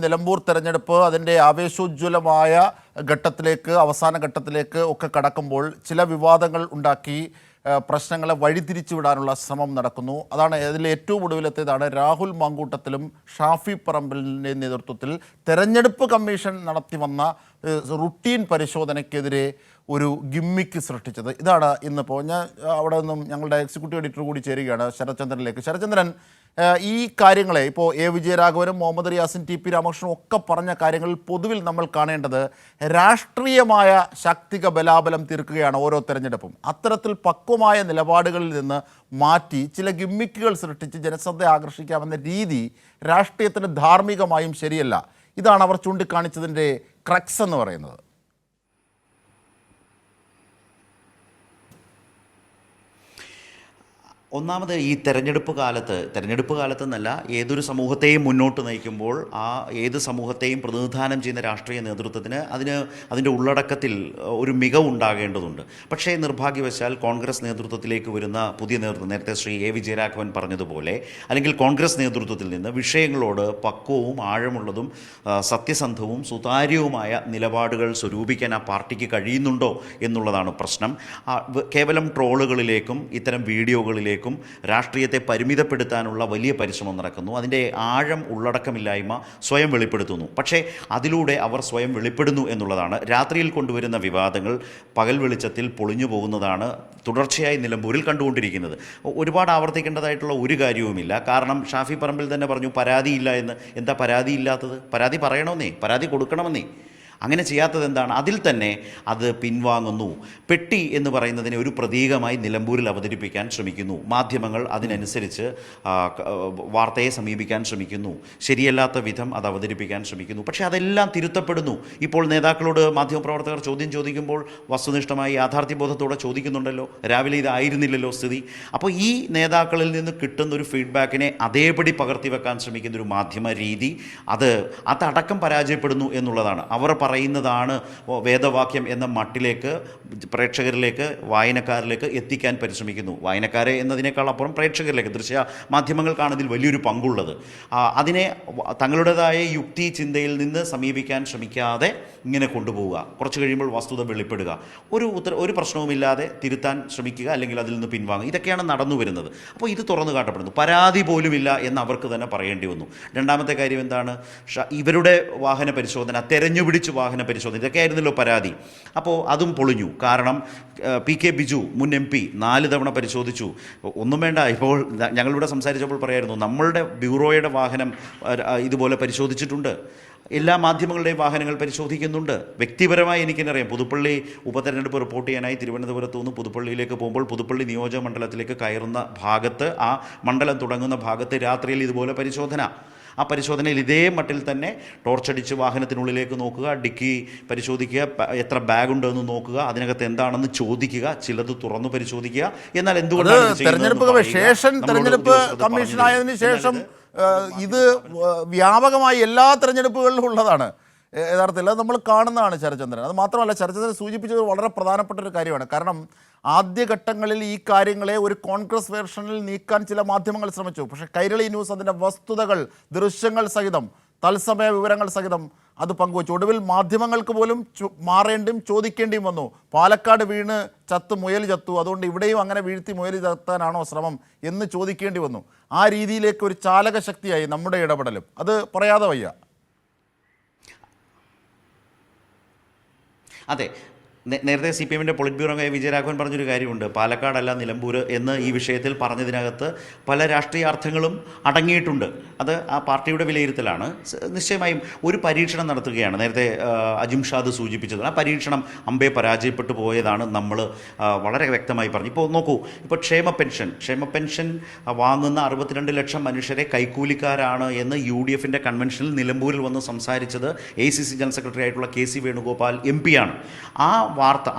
നിലമ്പൂർ തെരഞ്ഞെടുപ്പ് അതിൻ്റെ ആവേശോജ്വലമായ ഘട്ടത്തിലേക്ക് അവസാന ഘട്ടത്തിലേക്ക് ഒക്കെ കടക്കുമ്പോൾ ചില വിവാദങ്ങൾ ഉണ്ടാക്കി പ്രശ്നങ്ങളെ വഴിതിരിച്ചു വിടാനുള്ള ശ്രമം നടക്കുന്നു. അതാണ് അതിൽ ഏറ്റവും ഒടുവിലത്തേതാണ് രാഹുൽ മാങ്കൂട്ടത്തിലും ഷാഫി പറമ്പിലിൻ്റെ നേതൃത്വത്തിൽ തെരഞ്ഞെടുപ്പ് കമ്മീഷൻ നടത്തി വന്ന റുട്ടീൻ പരിശോധനയ്ക്കെതിരെ ഒരു ഗിമ്മിക്ക് സൃഷ്ടിച്ചത്. ഇതാണ് ഇന്നിപ്പോൾ ഞാൻ അവിടെ നിന്നും ഞങ്ങളുടെ എക്സിക്യൂട്ടീവ് എഡിറ്റർ കൂടി ചേരുകയാണ് ശരത്ചന്ദ്രനിലേക്ക്. ശരത്ചന്ദ്രൻ, ഈ കാര്യങ്ങളെ ഇപ്പോൾ എ വിജയരാഘവനും മുഹമ്മദ് റിയാസും ടി പി രാമകൃഷ്ണനും ഒക്കെ പറഞ്ഞ കാര്യങ്ങളിൽ പൊതുവിൽ നമ്മൾ കാണേണ്ടത് രാഷ്ട്രീയമായ ശാക്തിക ബലാബലം തീർക്കുകയാണ് ഓരോ തെരഞ്ഞെടുപ്പും. അത്തരത്തിൽ പക്വമായ നിലപാടുകളിൽ നിന്ന് മാറ്റി ചില ഗിമ്മിക്കുകൾ സൃഷ്ടിച്ച് ജനശ്രദ്ധ ആകർഷിക്കാമെന്ന രീതി രാഷ്ട്രീയത്തിന് ധാർമ്മികമായും ശരിയല്ല. ഇതാണ് അവർ ചൂണ്ടിക്കാണിച്ചതിൻ്റെ ക്രക്സ് എന്ന് പറയുന്നത്. ഒന്നാമത് ഈ തെരഞ്ഞെടുപ്പ് കാലത്തെന്നല്ല, ഏതൊരു സമൂഹത്തെയും മുന്നോട്ട് നയിക്കുമ്പോൾ ഏത് സമൂഹത്തെയും പ്രതിനിധാനം ചെയ്യുന്ന രാഷ്ട്രീയ നേതൃത്വത്തിന് അതിൻ്റെ ഉള്ളടക്കത്തിൽ ഒരു മികവുണ്ടാകേണ്ടതുണ്ട്. പക്ഷേ നിർഭാഗ്യവശാൽ കോൺഗ്രസ് നേതൃത്വത്തിലേക്ക് വരുന്ന പുതിയ നേതൃത്വം, നേരത്തെ ശ്രീ എ വിജയരാഘവൻ പറഞ്ഞതുപോലെ, അല്ലെങ്കിൽ കോൺഗ്രസ് നേതൃത്വത്തിൽ നിന്ന് വിഷയങ്ങളോട് പക്വവും ആഴമുള്ളതും സത്യസന്ധവും സുതാര്യവുമായ നിലപാടുകൾ സ്വരൂപിക്കാൻ ആ പാർട്ടിക്ക് കഴിയുന്നുണ്ടോ എന്നുള്ളതാണ് പ്രശ്നം. കേവലം ട്രോളുകളിലേക്കും ഇത്തരം വീഡിയോകളിലേക്കും രാഷ്ട്രീയത്തെ പരിമിതപ്പെടുത്താനുള്ള വലിയ പരിശ്രമം നടക്കുന്നു. അതിൻ്റെ ആഴം ഉള്ളടക്കമില്ലായ്മ സ്വയം വെളിപ്പെടുത്തുന്നു. പക്ഷേ അതിലൂടെ അവർ സ്വയം വെളിപ്പെടുന്നു എന്നുള്ളതാണ്. രാത്രിയിൽ കൊണ്ടുവരുന്ന വിവാദങ്ങൾ പകൽ വെളിച്ചത്തിൽ പൊളിഞ്ഞു പോകുന്നതാണ് തുടർച്ചയായി നിലമ്പൂരിൽ കണ്ടുകൊണ്ടിരിക്കുന്നത്. ഒരുപാട് ആവർത്തിക്കേണ്ടതായിട്ടുള്ള ഒരു കാര്യവുമില്ല. കാരണം ഷാഫി പറമ്പിൽ തന്നെ പറഞ്ഞു പരാതിയില്ല എന്ന്. എന്താ പരാതിയില്ലാത്തത്? പരാതി പറയണമെന്നേ, പരാതി കൊടുക്കണമെന്നേ. അങ്ങനെ ചെയ്യാത്തത് എന്താണ്? അതിൽ തന്നെ അത് പിൻവാങ്ങുന്നു. പെട്ടി എന്ന് പറയുന്നതിനെ ഒരു പ്രതീകമായി നിലമ്പൂരിൽ അവതരിപ്പിക്കാൻ ശ്രമിക്കുന്നു. മാധ്യമങ്ങൾ അതിനനുസരിച്ച് വാർത്തയെ സമീപിക്കാൻ ശ്രമിക്കുന്നു. ശരിയല്ലാത്ത വിധം അത് അവതരിപ്പിക്കാൻ ശ്രമിക്കുന്നു. പക്ഷേ അതെല്ലാം തിരുത്തപ്പെടുന്നു. ഇപ്പോൾ നേതാക്കളോട് മാധ്യമപ്രവർത്തകർ ചോദ്യം ചോദിക്കുമ്പോൾ വസ്തുനിഷ്ഠമായി യാഥാർത്ഥ്യബോധത്തോടെ ചോദിക്കുന്നുണ്ടല്ലോ. രാവിലെ ഇതായിരുന്നില്ലല്ലോ സ്ഥിതി. അപ്പോൾ ഈ നേതാക്കളിൽ നിന്ന് കിട്ടുന്ന ഒരു ഫീഡ്ബാക്കിനെ അതേപടി പകർത്തി വെക്കാൻ ശ്രമിക്കുന്ന ഒരു മാധ്യമ രീതി അതടക്കം പരാജയപ്പെടുന്നു എന്നുള്ളതാണ്. അവർ പറയുന്നതാണ് വേദവാക്യം എന്ന മട്ടിലേക്ക് പ്രേക്ഷകരിലേക്ക്, വായനക്കാരിലേക്ക് എത്തിക്കാൻ പരിശ്രമിക്കുന്നു. വായനക്കാരെ എന്നതിനേക്കാൾ അപ്പുറം പ്രേക്ഷകരിലേക്ക്, ദൃശ്യ മാധ്യമങ്ങൾക്കാണ് ഇതിൽ വലിയൊരു പങ്കുള്ളത്. അതിനെ തങ്ങളുടേതായ യുക്തി ചിന്തയിൽ നിന്ന് സമീപിക്കാൻ ശ്രമിക്കാതെ ഇങ്ങനെ കൊണ്ടുപോവുക. കുറച്ച് കഴിയുമ്പോൾ വസ്തുത വെളിപ്പെടുക, ഒരു പ്രശ്നവുമില്ലാതെ തിരുത്താൻ ശ്രമിക്കുക, അല്ലെങ്കിൽ അതിൽ നിന്ന് പിൻവാങ്ങുക. ഇതൊക്കെയാണ് നടന്നു വരുന്നത്. അപ്പോൾ ഇത് തുറന്നു കാട്ടപ്പെടുന്നു. പരാതി പോലുമില്ല എന്ന് അവർക്ക് തന്നെ പറയേണ്ടി വന്നു. രണ്ടാമത്തെ കാര്യം എന്താണ്? ഇവരുടെ വാഹന പരിശോധന, തെരഞ്ഞുപിടിച്ച് വാഹന പരിശോധന, ഇതൊക്കെയായിരുന്നല്ലോ പരാതി. അപ്പോൾ അതും പൊളിഞ്ഞു. കാരണം പി കെ ബിജു മുൻ MP 4 തവണ പരിശോധിച്ചു. ഒന്നും വേണ്ട. ഇപ്പോൾ ഞങ്ങളിവിടെ സംസാരിച്ചപ്പോൾ പറയായിരുന്നു, നമ്മളുടെ ബ്യൂറോയുടെ വാഹനം ഇതുപോലെ പരിശോധിച്ചിട്ടുണ്ട്. എല്ലാ മാധ്യമങ്ങളുടെയും വാഹനങ്ങൾ പരിശോധിക്കുന്നുണ്ട്. വ്യക്തിപരമായി എനിക്കെന്നറിയാം. പുതുപ്പള്ളി ഉപതെരഞ്ഞെടുപ്പ് റിപ്പോർട്ട് ചെയ്യാനായി തിരുവനന്തപുരത്തു നിന്ന് പുതുപ്പള്ളിയിലേക്ക് പോകുമ്പോൾ പുതുപ്പള്ളി നിയോജക മണ്ഡലത്തിലേക്ക് കയറുന്ന ഭാഗത്ത്, ആ മണ്ഡലം തുടങ്ങുന്ന ഭാഗത്ത് രാത്രിയിൽ ഇതുപോലെ പരിശോധന. ആ പരിശോധനയിൽ ഇതേ മട്ടിൽ തന്നെ ടോർച്ചടിച്ച് വാഹനത്തിനുള്ളിലേക്ക് നോക്കുക, ഡിക്കി പരിശോധിക്കുക, എത്ര ബാഗുണ്ടെന്ന് നോക്കുക, അതിനകത്ത് എന്താണെന്ന് ചോദിക്കുക, ചിലത് തുറന്നു പരിശോധിക്കുക. എന്നാൽ എന്തുകൊണ്ടാണ് തെരഞ്ഞെടുപ്പ് കമ്മീഷനായതിനു ശേഷം ഇത് വ്യാപകമായി എല്ലാ തെരഞ്ഞെടുപ്പുകളിലും ഉള്ളതാണ്. യഥാർത്ഥത്തിൽ അത് നമ്മൾ കാണുന്നതാണ് ശരത്ചന്ദ്രൻ. അത് മാത്രമല്ല, ശരത്ചന്ദ്രൻ സൂചിപ്പിച്ചത് വളരെ പ്രധാനപ്പെട്ട ഒരു കാര്യമാണ്. കാരണം ആദ്യഘട്ടങ്ങളിൽ ഈ കാര്യങ്ങളെ ഒരു കോൺഗ്രസ് വേർഷനിൽ നീക്കാൻ ചില മാധ്യമങ്ങൾ ശ്രമിച്ചു. പക്ഷേ കൈരളി ന്യൂസ് അതിൻ്റെ വസ്തുതകൾ, ദൃശ്യങ്ങൾ സഹിതം, തത്സമയ വിവരങ്ങൾ സഹിതം അത് പങ്കുവച്ചു. ഒടുവിൽ മാധ്യമങ്ങൾക്ക് പോലും മാറേണ്ടിയും ചോദിക്കേണ്ടിയും വന്നു. പാലക്കാട് വീണ് മുയൽ ചത്തു, അതുകൊണ്ട് ഇവിടെയും അങ്ങനെ വീഴ്ത്തി മുയൽ ചത്താനാണോ ശ്രമം എന്ന് ചോദിക്കേണ്ടി വന്നു. ആ രീതിയിലേക്ക് ഒരു ചാലക ശക്തിയായി നമ്മുടെ ഇടപെടലും. അത് പറയാതെ വയ്യ. അതെ, നേരത്തെ CPM-ൻ്റെ പൊളിറ്റ് ബ്യൂറോ വിജയരാഘവൻ പറഞ്ഞൊരു കാര്യമുണ്ട്. പാലക്കാടല്ല നിലമ്പൂർ എന്ന് ഈ വിഷയത്തിൽ പറഞ്ഞതിനകത്ത് പല രാഷ്ട്രീയ അർത്ഥങ്ങളും അടങ്ങിയിട്ടുണ്ട്. അത് ആ പാർട്ടിയുടെ വിലയിരുത്തലാണ്. നിശ്ചയമായും ഒരു പരീക്ഷണം നടത്തുകയാണ്. നേരത്തെ അജിംഷാദ് സൂചിപ്പിച്ചത്, ആ പരീക്ഷണം അമ്പേ പരാജയപ്പെട്ടു പോയതാണ്. നമ്മൾ വളരെ വ്യക്തമായി പറഞ്ഞു. ഇപ്പോൾ നോക്കൂ, ഇപ്പോൾ ക്ഷേമ പെൻഷൻ വാങ്ങുന്ന 62 ലക്ഷം മനുഷ്യരെ കൈക്കൂലിക്കാരാണ് എന്ന് UDF-ൻ്റെ കൺവെൻഷനിൽ നിലമ്പൂരിൽ വന്ന് സംസാരിച്ചത് ACC ജനറൽ സെക്രട്ടറി ആയിട്ടുള്ള KC വേണുഗോപാൽ MP ആണ്. ആ വാർത്ത,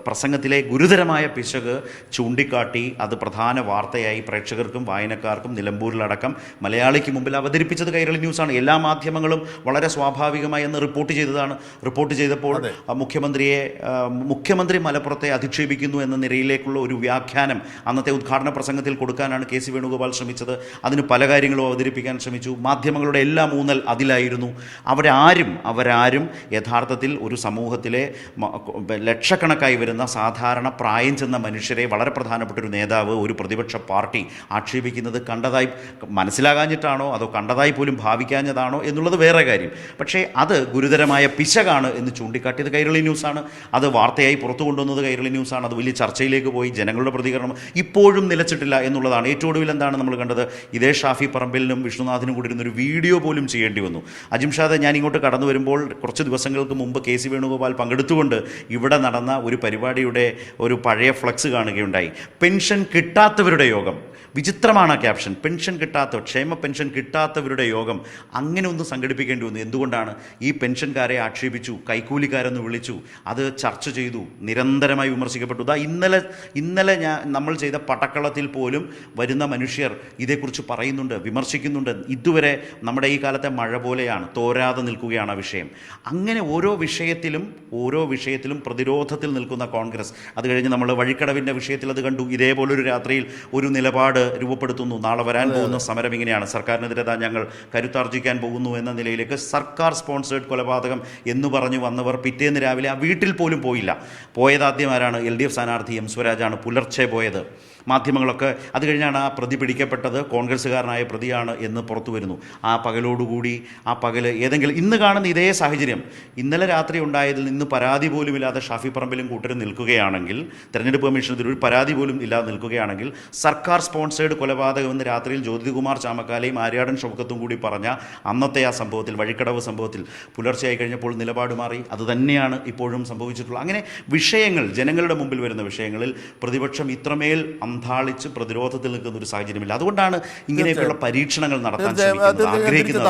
പ്രസംഗത്തിലെ ഗുരുതരമായ പിശക് ചൂണ്ടിക്കാട്ടി അത് പ്രധാന വാർത്തയായി പ്രേക്ഷകർക്കും വായനക്കാർക്കും നിലമ്പൂരിലടക്കം മലയാളിക്ക് മുമ്പിൽ അവതരിപ്പിച്ചത് കൈരളി ന്യൂസാണ്. എല്ലാ മാധ്യമങ്ങളും വളരെ സ്വാഭാവികമായി എന്ന് റിപ്പോർട്ട് ചെയ്തതാണ്. റിപ്പോർട്ട് ചെയ്തപ്പോൾ മുഖ്യമന്ത്രി മലപ്പുറത്തെ അധിക്ഷേപിക്കുന്നു എന്ന നിലയിലേക്കുള്ള ഒരു വ്യാഖ്യാനം അന്നത്തെ ഉദ്ഘാടന പ്രസംഗത്തിൽ കൊടുക്കാനാണ് കെ സി വേണുഗോപാൽ ശ്രമിച്ചത്. അതിന് പല കാര്യങ്ങളും അവതരിപ്പിക്കാൻ ശ്രമിച്ചു. മാധ്യമങ്ങളുടെ എല്ലാ ഊന്നൽ അതിലായിരുന്നു. അവരാരും യഥാർത്ഥത്തിൽ ഒരു സമൂഹത്തിലെ ലക്ഷക്കണക്കായി വരുന്ന സാധാരണ പ്രായം ചെന്ന മനുഷ്യരെ വളരെ പ്രധാനപ്പെട്ട ഒരു നേതാവ്, ഒരു പ്രതിപക്ഷ പാർട്ടി ആക്ഷേപിക്കുന്നത് കണ്ടതായി മനസ്സിലാകാഞ്ഞിട്ടാണോ അതോ കണ്ടതായി പോലും ഭാവിക്കാഞ്ഞതാണോ എന്നുള്ളത് വേറെ കാര്യം. പക്ഷേ അത് ഗുരുതരമായ പിശകാണ് എന്ന് ചൂണ്ടിക്കാട്ടിയത് കൈരളി ന്യൂസാണ്. അത് വാർത്തയായി പുറത്തു കൊണ്ടുവന്നത് കൈരളി ന്യൂസാണ്. അത് വലിയ ചർച്ചയിലേക്ക് പോയി. ജനങ്ങളുടെ പ്രതികരണം ഇപ്പോഴും നിലച്ചിട്ടില്ല എന്നുള്ളതാണ്. ഏറ്റവും ഒടുവിൽ എന്താണ് നമ്മൾ കണ്ടത്? ഇതേ ഷാഫി പറമ്പിലിനും വിഷ്ണുനാഥിനും കൂടി ഇരുന്നൊരു വീഡിയോ പോലും ചെയ്യേണ്ടി വന്നു. അജിംഷാദ്, ഞാൻ ഇങ്ങോട്ട് കടന്നു വരുമ്പോൾ കുറച്ച് ദിവസങ്ങൾക്ക് മുമ്പ് കെ സി വേണുഗോപാൽ പങ്കെടുത്തുകൊണ്ട് ഇവിടെ നടന്ന ഒരു പരിപാടിയുടെ ഒരു പഴയ ഫ്ലക്സ് കാണുകയുണ്ടായി. പെൻഷൻ കിട്ടാത്തവരുടെ യോഗം. വിചിത്രമാണ് ആ ക്യാപ്ഷൻ. ക്ഷേമ പെൻഷൻ കിട്ടാത്തവരുടെ യോഗം. അങ്ങനെ ഒന്ന് സംഘടിപ്പിക്കേണ്ടി വന്നു. എന്തുകൊണ്ടാണ്? ഈ പെൻഷൻകാരെ ആക്ഷേപിച്ചു, കൈക്കൂലിക്കാരെന്ന് വിളിച്ചു, അത് ചർച്ച ചെയ്തു, നിരന്തരമായി വിമർശിക്കപ്പെട്ടു. ഇന്നലെ നമ്മൾ ചെയ്ത പടക്കളത്തിൽ പോലും വരുന്ന മനുഷ്യർ ഇതേക്കുറിച്ച് പറയുന്നുണ്ട്, വിമർശിക്കുന്നുണ്ട്. ഇതുവരെ നമ്മുടെ ഈ കാലത്തെ മഴ പോലെയാണ്, തോരാതെ നിൽക്കുകയാണ് ആ വിഷയം. അങ്ങനെ ഓരോ വിഷയത്തിലും പ്രതിരോധത്തിൽ നിൽക്കുന്ന കോൺഗ്രസ്. അത് കഴിഞ്ഞ് നമ്മൾ വഴിക്കടവിൻ്റെ വിഷയത്തിൽ അത് കണ്ടു. ഇതേപോലൊരു രാത്രിയിൽ ഒരു നിലപാട് രൂപപ്പെടുത്തുന്നു. നാളെ വരാൻ പോകുന്ന സമരം ഇങ്ങനെയാണ്, സർക്കാരിനെതിരെ ഞങ്ങൾ കരുത്താർജിക്കാൻ പോകുന്നു എന്ന നിലയിലേക്ക്. സർക്കാർ സ്പോൺസേഡ് കൊലപാതകം എന്ന് പറഞ്ഞു വന്നവർ പിറ്റേന്ന് രാവിലെ ആ വീട്ടിൽ പോലും പോയില്ല. പോയതാദ്യം ആരാണ്? LDF സ്ഥാനാർത്ഥി എം സ്വരാജാണ്. പുലർച്ചെ പോയത്. മാധ്യമങ്ങളൊക്കെ അത് കഴിഞ്ഞാണ് ആ പ്രതി പിടിക്കപ്പെട്ടത് കോൺഗ്രസ്സുകാരനായ പ്രതിയാണ് എന്ന് പുറത്തു വരുന്നു. ആ പകൽ ഏതെങ്കിലും ഇന്ന് കാണുന്ന ഇതേ സാഹചര്യം ഇന്നലെ രാത്രി ഉണ്ടായതിൽ നിന്ന് പരാതി പോലും ഇല്ലാതെ ഷാഫി പറമ്പിലും കൂട്ടരും നിൽക്കുകയാണെങ്കിൽ, തെരഞ്ഞെടുപ്പ് കമ്മീഷനെതിരെ ഒരു പരാതി പോലും ഇല്ലാതെ നിൽക്കുകയാണെങ്കിൽ, സർക്കാർ സ്പോൺസേഡ് കൊലപാതകം എന്ന് രാത്രിയിൽ ജ്യോതികുമാർ ചാമക്കാലയും ആര്യാടൻ ഷൗക്കത്തും കൂടി പറഞ്ഞ അന്നത്തെ ആ സംഭവത്തിൽ, വഴിക്കടവ് സംഭവത്തിൽ പുലർച്ചയായി കഴിഞ്ഞപ്പോൾ നിലപാട് മാറി. അതുതന്നെയാണ് ഇപ്പോഴും സംഭവിച്ചിട്ടുള്ളത്. അങ്ങനെ വിഷയങ്ങൾ, ജനങ്ങളുടെ മുമ്പിൽ വരുന്ന വിഷയങ്ങളിൽ പ്രതിപക്ഷം ഇത്രമേൽ അന്താളിച്ച് പ്രതിരോധത്തിൽ നിൽക്കുന്ന ഒരു സാഹചര്യമില്ല. അതുകൊണ്ടാണ് ഇങ്ങനെയൊക്കെയുള്ള പരീക്ഷണങ്ങൾ നടത്താൻ ശ്രമിക്കുന്നത്, ആഗ്രഹിക്കുന്നത്.